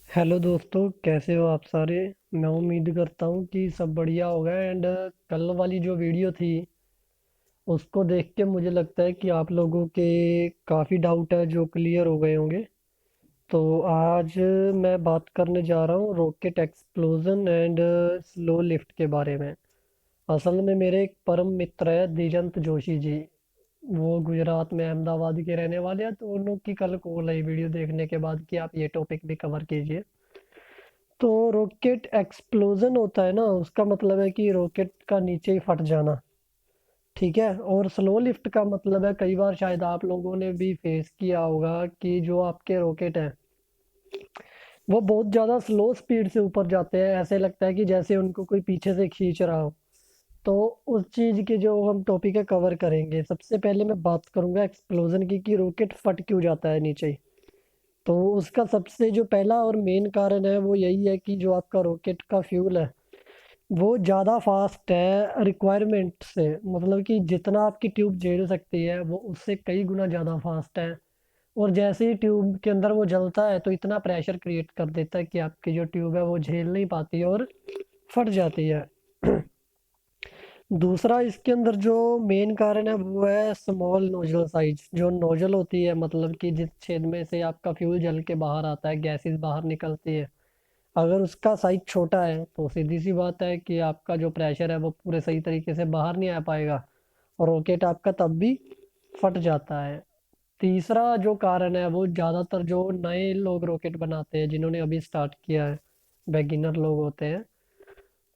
Hello दोस्तों, कैसे हो आप सारे। मैं उम्मीद करता हूँ कि सब बढ़िया होगा। एंड कल वाली जो वीडियो थी उसको देख के मुझे लगता है कि आप लोगों के काफ़ी डाउट है जो क्लियर हो गए होंगे। तो आज मैं बात करने जा रहा हूँ rocket explosion and slow lift के बारे में। असल में मेरे एक परम मित्र है दिजंत जोशी जी। वो गुजरात में अहमदाबाद के रहने वाले हैं, तो उन लोग की कल कॉल आई वीडियो देखने के बाद कि आप ये टॉपिक भी कवर कीजिए। तो रॉकेट एक्सप्लोजन होता है ना, उसका मतलब है कि रॉकेट का नीचे ही फट जाना। ठीक है। और स्लो लिफ्ट का मतलब है, कई बार शायद आप लोगों ने भी फेस किया होगा कि जो आपके रॉकेट हैं वो बहुत ज़्यादा स्लो स्पीड से ऊपर जाते हैं। ऐसे लगता है कि जैसे उनको कोई पीछे से खींच रहा हो। तो उस चीज़ के जो हम टॉपिक है कवर करेंगे। सबसे पहले मैं बात करूंगा एक्सप्लोजन की कि रॉकेट फट क्यों जाता है नीचे ही। तो उसका सबसे जो पहला और मेन कारण है वो यही है कि जो आपका रॉकेट का फ्यूल है वो ज़्यादा फास्ट है रिक्वायरमेंट से। मतलब कि जितना आपकी ट्यूब झेल सकती है वो उससे कई गुना ज़्यादा फास्ट है। और जैसे ही ट्यूब के अंदर वो जलता है तो इतना प्रेशर क्रिएट कर देता है कि आपकी जो ट्यूब है वो झेल नहीं पाती और फट जाती है। दूसरा इसके अंदर जो मेन कारण है वो है स्मॉल नोजल साइज। जो नोजल होती है, मतलब कि जिस छेद में से आपका फ्यूल जल के बाहर आता है, गैसेस बाहर निकलती है, अगर उसका साइज छोटा है तो सीधी सी बात है कि आपका जो प्रेशर है वो पूरे सही तरीके से बाहर नहीं आ पाएगा और रॉकेट आपका तब भी फट जाता है। तीसरा जो कारण है वो ज़्यादातर जो नए लोग रॉकेट बनाते हैं, जिन्होंने अभी स्टार्ट किया है, बेगिनर लोग होते हैं,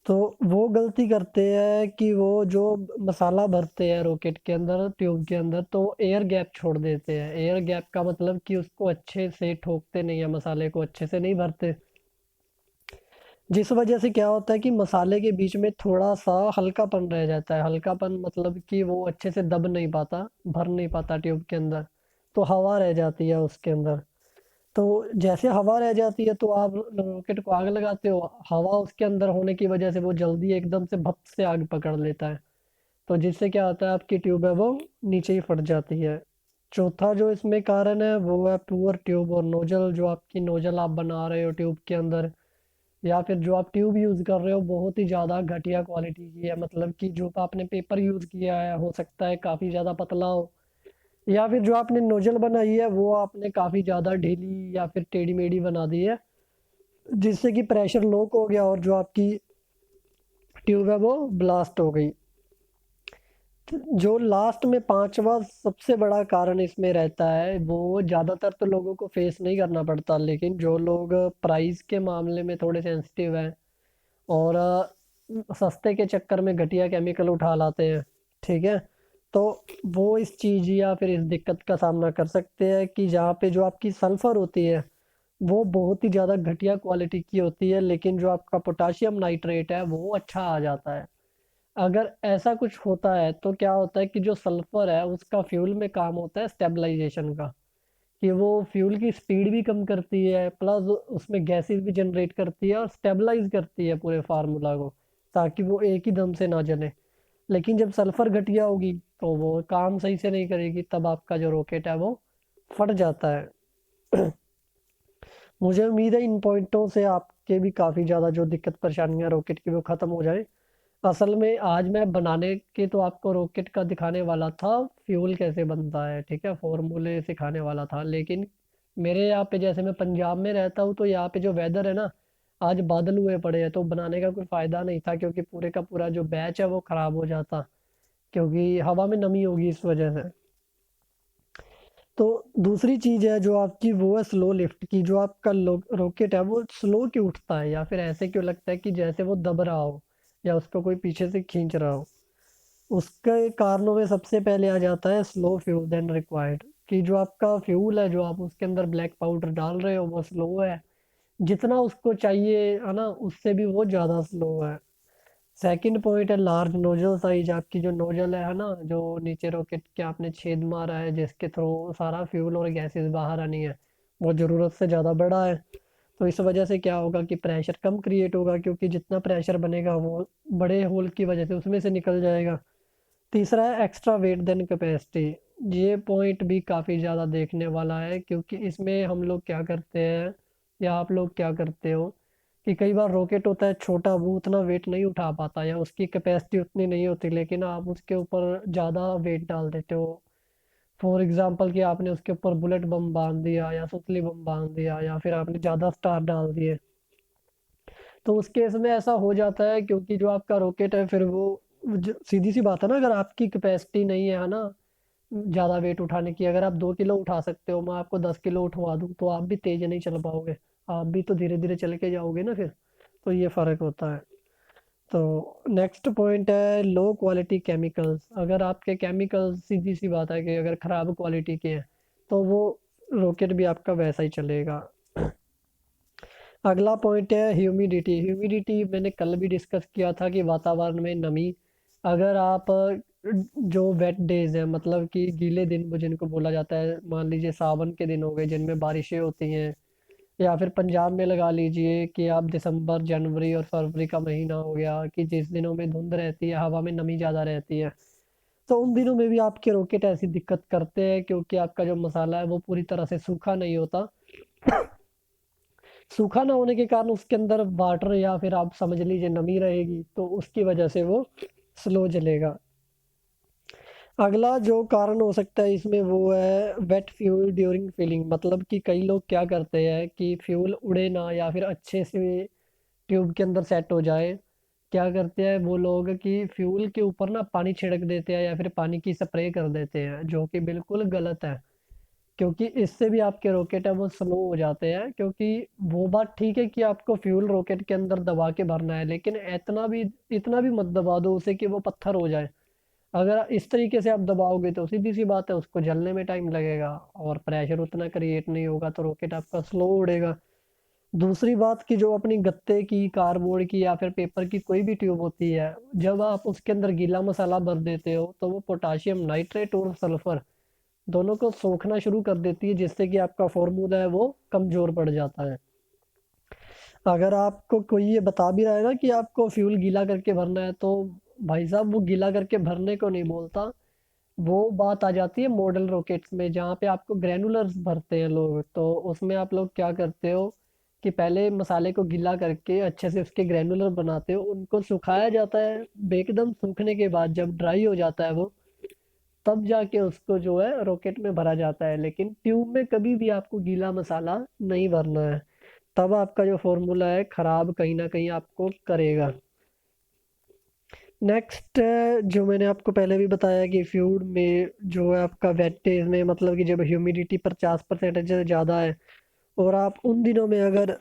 तो वो गलती करते हैं कि वो जो मसाला भरते हैं रॉकेट के अंदर, ट्यूब के अंदर, तो एयर गैप छोड़ देते हैं। एयर गैप का मतलब कि उसको अच्छे से ठोकते नहीं है, मसाले को अच्छे से नहीं भरते। जिस वजह से क्या होता है कि मसाले के बीच में थोड़ा सा हल्कापन रह जाता है। हल्कापन मतलब कि वो अच्छे से दब नहीं पाता, भर नहीं पाता ट्यूब के अंदर, तो हवा रह जाती है उसके अंदर। तो जैसे हवा रह जाती है तो आप रॉकेट को आग लगाते हो, हवा उसके अंदर होने की वजह से वो जल्दी एकदम से भप से आग पकड़ लेता है। तो जिससे क्या होता है, आपकी ट्यूब है वो नीचे ही फट जाती है। चौथा जो इसमें कारण है वो है पुअर ट्यूब और नोजल। जो आपकी नोजल आप बना रहे हो ट्यूब के अंदर, या फिर जो आप ट्यूब यूज़ कर रहे हो बहुत ही ज़्यादा घटिया क्वालिटी की है। मतलब कि जो आपने पेपर यूज़ किया है हो सकता है काफ़ी ज़्यादा पतला हो, या फिर जो आपने नोजल बनाई है वो आपने काफ़ी ज़्यादा ढीली या फिर टेढ़ी मेढ़ी बना दी है, जिससे कि प्रेशर लॉक हो गया और जो आपकी ट्यूब है वो ब्लास्ट हो गई। जो लास्ट में पांचवा सबसे बड़ा कारण इसमें रहता है, वो ज़्यादातर तो लोगों को फेस नहीं करना पड़ता, लेकिन जो लोग प्राइस के मामले में थोड़े सेंसिटिव हैं और सस्ते के चक्कर में घटिया केमिकल उठा लाते हैं, ठीक है, तो वो इस चीज़ या फिर इस दिक्कत का सामना कर सकते हैं कि जहाँ पे जो आपकी सल्फर होती है वो बहुत ही ज़्यादा घटिया क्वालिटी की होती है, लेकिन जो आपका पोटाशियम नाइट्रेट है वो अच्छा आ जाता है। अगर ऐसा कुछ होता है तो क्या होता है कि जो सल्फर है उसका फ्यूल में काम होता है स्टेबलाइजेशन का, कि वो फ्यूल की स्पीड भी कम करती है, प्लस उसमें गैसेस भी जनरेट करती है और स्टेबलाइज करती है पूरे फार्मूला को, ताकि वो एक ही दम से ना जले। लेकिन जब सल्फर घटिया होगी तो वो काम सही से नहीं करेगी, तब आपका जो रॉकेट है वो फट जाता है। मुझे उम्मीद है इन पॉइंटों से आपके भी काफ़ी ज़्यादा जो दिक्कत परेशानियां रॉकेट की वो ख़त्म हो जाए। असल में आज मैं बनाने के तो आपको रॉकेट का दिखाने वाला था, फ्यूल कैसे बनता है, ठीक है, फॉर्मूले सिखाने वाला था, लेकिन मेरे यहाँ पे, जैसे मैं पंजाब में रहता हूँ, तो यहाँ पे जो वेदर है ना, आज बादल हुए पड़े हैं, तो बनाने का कोई फ़ायदा नहीं था क्योंकि पूरे का पूरा जो बैच है वो ख़राब हो जाता, क्योंकि हवा में नमी होगी इस वजह से। तो दूसरी चीज़ है जो आपकी वो है स्लो लिफ्ट की। जो आपका रॉकेट है वो स्लो क्यों उठता है या फिर ऐसे क्यों लगता है कि जैसे वो दब रहा हो या उसको कोई पीछे से खींच रहा हो। उसके कारणों में सबसे पहले आ जाता है स्लो फ्यूल देन रिक्वायर्ड, कि जो आपका फ्यूल है जो आप उसके अंदर ब्लैक पाउडर डाल रहे हो वो स्लो है, जितना उसको चाहिए है ना उससे भी वो ज़्यादा स्लो है। सेकंड पॉइंट है लार्ज नोजल साइज। आपकी जो नोजल है ना, जो नीचे रॉकेट के आपने छेद मारा है जिसके थ्रू सारा फ्यूल और गैसेस बाहर आनी है, वो ज़रूरत से ज़्यादा बड़ा है। तो इस वजह से क्या होगा कि प्रेशर कम क्रिएट होगा, क्योंकि जितना प्रेशर बनेगा वो बड़े होल की वजह से उसमें से निकल जाएगा। तीसरा है एक्स्ट्रा वेट देन कैपेसिटी। ये पॉइंट भी काफ़ी ज़्यादा देखने वाला है, क्योंकि इसमें हम लोग क्या करते हैं या आप लोग क्या करते हो कि कई बार रॉकेट होता है छोटा, वो उतना वेट नहीं उठा पाता या उसकी कैपेसिटी उतनी नहीं होती, लेकिन आप उसके ऊपर ज़्यादा वेट डाल देते हो। फॉर एग्जाम्पल कि आपने उसके ऊपर बुलेट बम बांध दिया या सुतली बम बांध दिया या फिर आपने ज़्यादा स्टार डाल दिए। तो उस केस में ऐसा हो जाता है क्योंकि जो आपका रॉकेट है फिर वो सीधी सी बात है ना, अगर आपकी कैपेसिटी नहीं है ना ज़्यादा वेट उठाने की, अगर आप 2 किलो उठा सकते हो, मैं आपको 10 किलो उठवा दूँ तो आप भी तेज नहीं चल पाओगे, आप भी तो धीरे धीरे चल के जाओगे ना फिर। तो ये फ़र्क होता है। तो नेक्स्ट पॉइंट है लो क्वालिटी केमिकल्स। अगर आपके केमिकल्स, सीधी सी बात है कि अगर ख़राब क्वालिटी के हैं तो वो रॉकेट भी आपका वैसा ही चलेगा। अगला पॉइंट है ह्यूमिडिटी। ह्यूमिडिटी मैंने कल भी डिस्कस किया था कि वातावरण में नमी। अगर आप जो वेट डेज हैं, मतलब कि गीले दिन जिनको बोला जाता है, मान लीजिए सावन के दिन हो गए जिनमें बारिशें होती हैं, या फिर पंजाब में लगा लीजिए कि आप दिसंबर, जनवरी और फरवरी का महीना हो गया कि जिस दिनों में धुंध रहती है, हवा में नमी ज़्यादा रहती है, तो उन दिनों में भी आपके रॉकेट ऐसी दिक्कत करते हैं क्योंकि आपका जो मसाला है वो पूरी तरह से सूखा नहीं होता। सूखा ना होने के कारण उसके अंदर वाटर या फिर आप समझ लीजिए नमी रहेगी, तो उसकी वजह से वो स्लो जलेगा। अगला जो कारण हो सकता है इसमें वो है वेट फ्यूल ड्यूरिंग फिलिंग। मतलब कि कई लोग क्या करते हैं कि फ्यूल उड़े ना या फिर अच्छे से ट्यूब के अंदर सेट हो जाए, क्या करते हैं वो लोग कि फ्यूल के ऊपर ना पानी छिड़क देते हैं या फिर पानी की स्प्रे कर देते हैं, जो कि बिल्कुल गलत है। क्योंकि इससे भी आपके रॉकेट है वो स्लो हो जाते हैं। क्योंकि वो बात ठीक है कि आपको फ्यूल रॉकेट के अंदर दबा के भरना है, लेकिन इतना भी मत दबा दो उसे कि वो पत्थर हो जाए। अगर इस तरीके से आप दबाओगे तो सीधी सी बात है उसको जलने में टाइम लगेगा और प्रेशर उतना क्रिएट नहीं होगा, तो रॉकेट आपका स्लो उड़ेगा। दूसरी बात कि जो अपनी गत्ते की, कार्डबोर्ड की या फिर पेपर की कोई भी ट्यूब होती है, जब आप उसके अंदर गीला मसाला भर देते हो तो वो पोटाशियम नाइट्रेट और सल्फर दोनों को सोखना शुरू कर देती है, जिससे कि आपका फॉर्मूला है वो कमजोर पड़ जाता है। अगर आपको कोई ये बता भी रहा है ना कि आपको फ्यूल गीला करके भरना है, तो भाई साहब वो गीला करके भरने को नहीं बोलता। वो बात आ जाती है मॉडल रॉकेट्स में जहाँ पे आपको ग्रैनुलर्स भरते हैं लोग। तो उसमें आप लोग क्या करते हो कि पहले मसाले को गीला करके अच्छे से उसके ग्रैनुलर बनाते हो, उनको सुखाया जाता है। एकदम सूखने के बाद जब ड्राई हो जाता है वो, तब जाके उसको जो है रॉकेट में भरा जाता है। लेकिन ट्यूब में कभी भी आपको गीला मसाला नहीं भरना है, तब आपका जो फॉर्मूला है खराब कहीं ना कहीं आपको करेगा। नेक्स्ट जो मैंने आपको पहले भी बताया कि फ्यूड में जो है आपका वेटेज में, मतलब कि जब ह्यूमिडिटी 50% से ज़्यादा है और आप उन दिनों में अगर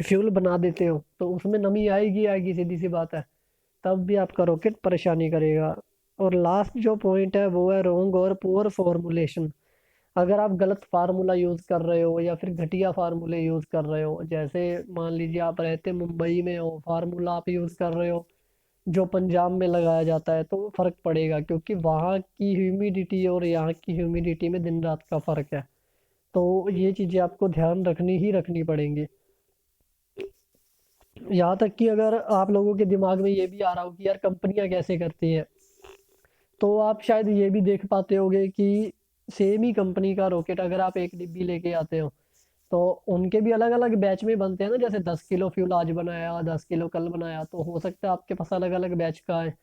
फ्यूल बना देते हो तो उसमें नमी आएगी आएगी, सीधी सी बात है। तब भी आपका रॉकेट परेशानी करेगा। और लास्ट जो पॉइंट है वो है रॉन्ग और पुअर फॉर्मुलेशन। अगर आप गलत फार्मूला यूज़ कर रहे हो या फिर घटिया फार्मूले यूज़ कर रहे हो, जैसे मान लीजिए आप रहते मुंबई में हो, फार्मूला आप यूज़ कर रहे हो जो पंजाब में लगाया जाता है, तो फ़र्क पड़ेगा क्योंकि वहाँ की ह्यूमिडिटी और यहाँ की ह्यूमिडिटी में दिन रात का फ़र्क है। तो ये चीज़ें आपको ध्यान रखनी ही रखनी पड़ेंगी। यहाँ तक कि अगर आप लोगों के दिमाग में ये भी आ रहा हो कि यार कंपनियां कैसे करती हैं, तो आप शायद ये भी देख पाते होगे कि सेम ही कंपनी का रॉकेट अगर आप एक डिब्बी लेके आते हो तो उनके भी अलग अलग बैच में बनते हैं ना। जैसे 10 किलो फ्यूल आज बनाया, 10 किलो कल बनाया, तो हो सकता है आपके पास अलग अलग बैच का है।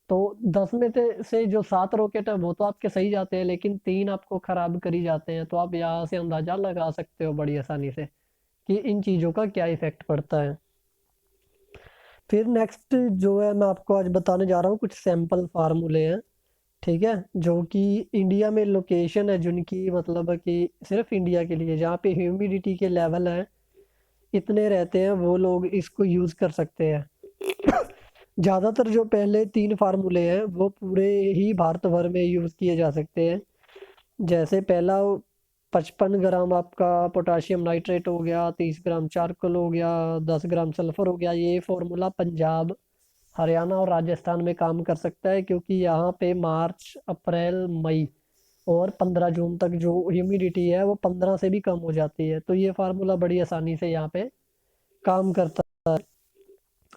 तो 10 में से जो 7 रॉकेट है वो तो आपके सही जाते हैं, लेकिन 3 आपको खराब करी जाते हैं। तो आप यहाँ से अंदाजा लगा सकते हो बड़ी आसानी से कि इन चीज़ों का क्या इफेक्ट पड़ता है। फिर नेक्स्ट जो है मैं आपको आज बताने जा रहा हूँ कुछ सैंपल फार्मूले हैं, ठीक है, जो कि इंडिया में लोकेशन है जिनकी, मतलब कि सिर्फ इंडिया के लिए जहाँ पे ह्यूमिडिटी के लेवल है इतने रहते हैं, वो लोग इसको यूज़ कर सकते हैं। ज़्यादातर जो पहले 3 फार्मूले हैं वो पूरे ही भारत भर में यूज़ किए जा सकते हैं। जैसे पहला 55 ग्राम आपका पोटाशियम नाइट्रेट हो गया, 30 ग्राम चारकोल हो गया, 10 ग्राम सल्फर हो गया। ये फॉर्मूला पंजाब, हरियाणा और राजस्थान में काम कर सकता है क्योंकि यहाँ पे मार्च, अप्रैल, मई और 15 जून तक जो ह्यूमिडिटी है वो 15 से भी कम हो जाती है। तो ये फार्मूला बड़ी आसानी से यहाँ पे काम करता है।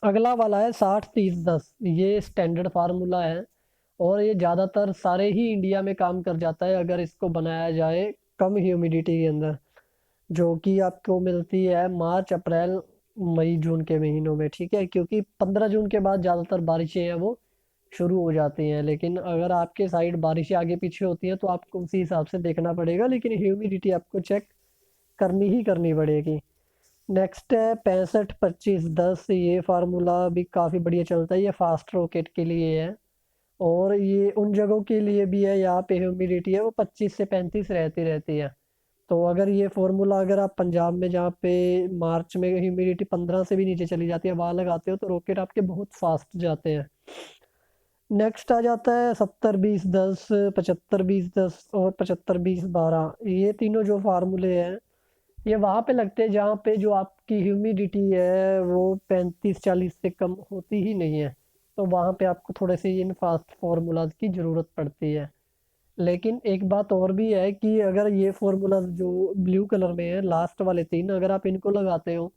अगला वाला है 60-30-10। ये स्टैंडर्ड फार्मूला है और ये ज़्यादातर सारे ही इंडिया में काम कर जाता है अगर इसको बनाया जाए कम ह्यूमिडिटी के अंदर। जो कि आपको मिलती है मार्च अप्रैल मई जून के महीनों में, ठीक है, क्योंकि 15 जून के बाद ज़्यादातर बारिशें हैं वो शुरू हो जाती हैं। लेकिन अगर आपके साइड बारिशें आगे पीछे होती हैं तो आपको उसी हिसाब से देखना पड़ेगा, लेकिन ह्यूमिडिटी आपको चेक करनी ही करनी पड़ेगी। नेक्स्ट है 65 25 10, ये फार्मूला भी काफ़ी बढ़िया चलता है, ये फास्ट रॉकेट के लिए है। और ये उन जगहों के लिए भी है यहाँ पे ह्यूमिडिटी है वो 25 से 35 रहती रहती है। तो अगर ये फार्मूला अगर आप पंजाब में जहाँ पे मार्च में ह्यूमिडिटी 15 से भी नीचे चली जाती है वहाँ लगाते हो तो रॉकेट आपके बहुत फास्ट जाते हैं। नेक्स्ट आ जाता है 70 20 10, 75 20 10 और 75 20 12, ये तीनों जो फार्मूले हैं ये वहाँ पे लगते हैं जहाँ पे जो आपकी ह्यूमिडिटी है वो 35 40 से कम होती ही नहीं है। तो वहाँ पे आपको थोड़े से इन फास्ट फार्मूलाज की ज़रूरत पड़ती है। लेकिन एक बात और भी है कि अगर ये फार्मूलाज जो ब्लू कलर में है लास्ट वाले तीन, अगर आप इनको लगाते हो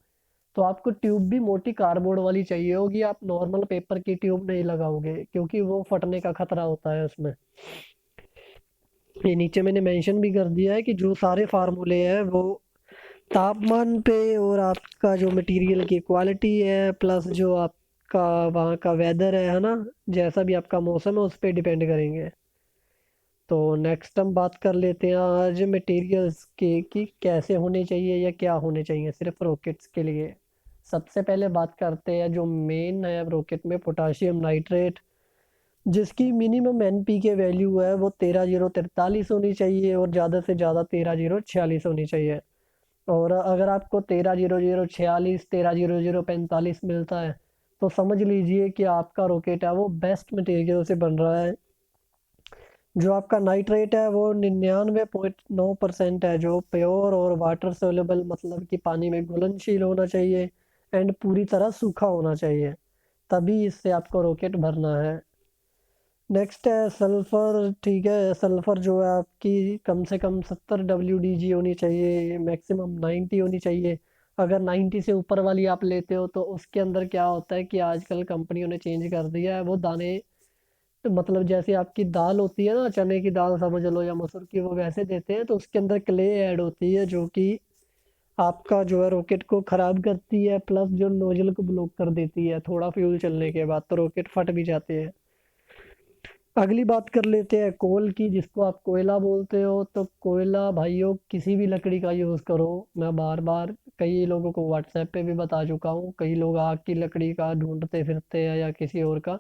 तो आपको ट्यूब भी मोटी कार्डबोर्ड वाली चाहिए होगी, आप नॉर्मल पेपर की ट्यूब नहीं लगाओगे क्योंकि वो फटने का खतरा होता है उसमें। ये नीचे मैंने मेंशन भी कर दिया है कि जो सारे फार्मूले हैं वो तापमान पे और आपका जो मटेरियल की क्वालिटी है प्लस जो आपका वहाँ का वेदर है ना, जैसा भी आपका मौसम है उस पर डिपेंड करेंगे। तो नेक्स्ट हम बात कर लेते हैं आज मटेरियल्स के कि कैसे होने चाहिए या क्या होने चाहिए सिर्फ रॉकेट्स के लिए। सबसे पहले बात करते हैं जो मेन है रॉकेट में, पोटाशियम नाइट्रेट, जिसकी मिनिमम एनपी के वैल्यू है वो 13,043 होनी चाहिए और ज़्यादा से ज़्यादा 13,046 होनी चाहिए। और अगर आपको 13,046 13,045 मिलता है तो समझ लीजिए कि आपका रॉकेट है वो बेस्ट मटेरियल से बन रहा है। जो आपका नाइट्रेट है वो 99.9% है जो प्योर और वाटर सोल्यूबल, मतलब कि पानी में घुलनशील होना चाहिए एंड पूरी तरह सूखा होना चाहिए, तभी इससे आपको रॉकेट भरना है। नेक्स्ट है सल्फर, ठीक है, सल्फर जो है आपकी कम से कम 70 WDG होनी चाहिए, मैक्सिमम 90 होनी चाहिए। अगर 90 से ऊपर वाली आप लेते हो तो उसके अंदर क्या होता है कि आजकल कंपनियों ने चेंज कर दिया है वो दाने, मतलब जैसे आपकी दाल होती है ना, चने की दाल समझ लो या मसूर की, वो वैसे देते हैं तो उसके अंदर क्ले ऐड होती है जो कि आपका जो है रॉकेट को ख़राब करती है प्लस जो नोजल को ब्लॉक कर देती है थोड़ा फ्यूल चलने के बाद, तो रॉकेट फट भी जाते हैं। अगली बात कर लेते हैं कोल की, जिसको आप कोयला बोलते हो। तो कोयला भाइयों किसी भी लकड़ी का यूज़ करो, मैं बार बार कई लोगों को व्हाट्सएप पे भी बता चुका हूँ, कई लोग आग की लकड़ी का ढूंढते फिरते हैं या किसी और का।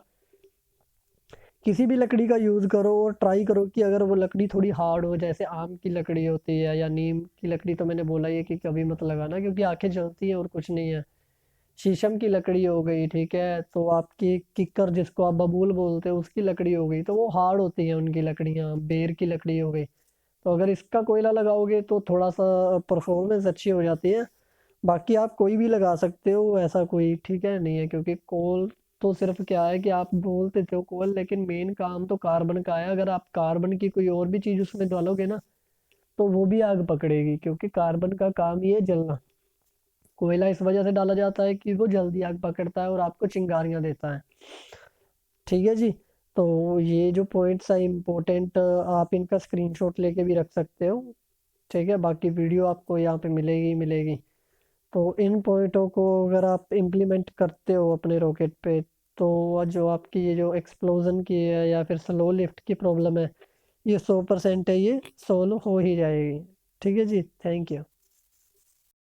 किसी भी लकड़ी का यूज़ करो और ट्राई करो कि अगर वो लकड़ी थोड़ी हार्ड हो, जैसे आम की लकड़ी होती है या नीम की लकड़ी, तो मैंने बोला ये कि कभी मत लगाना क्योंकि आंखें जलती हैं और कुछ नहीं है। शीशम की लकड़ी हो गई, ठीक है, तो आपकी किक्कर जिसको आप बबूल बोलते हो उसकी लकड़ी हो गई, तो वो हार्ड होती है उनकी लकड़ियाँ, बेर की लकड़ी हो गई। तो अगर इसका कोयला लगाओगे तो थोड़ा सा परफॉर्मेंस अच्छी हो जाती है। बाकी आप कोई भी लगा सकते हो, ऐसा कोई ठीक है नहीं है, क्योंकि कोल तो सिर्फ क्या है कि आप बोलते थे कोल, लेकिन मेन काम तो कार्बन का है। अगर आप कार्बन की कोई और भी चीज़ उसमें डालोगे ना तो वो भी आग पकड़ेगी, क्योंकि कार्बन का काम ही है जलना। कोयला इस वजह से डाला जाता है कि वो जल्दी आग पकड़ता है और आपको चिंगारियाँ देता है। ठीक है जी। तो ये जो पॉइंट्स है इम्पोर्टेंट, आप इनका स्क्रीनशॉट लेके भी रख सकते हो। ठीक है, बाकी वीडियो आपको यहाँ पे मिलेगी ही मिलेगी। तो इन पॉइंटों को अगर आप इम्प्लीमेंट करते हो अपने रॉकेट पे तो जो आपकी ये जो एक्सप्लोजन की है या फिर स्लो लिफ्ट की प्रॉब्लम है ये 100% है, ये सोल्व हो ही जाएगी। ठीक है जी, थैंक यू।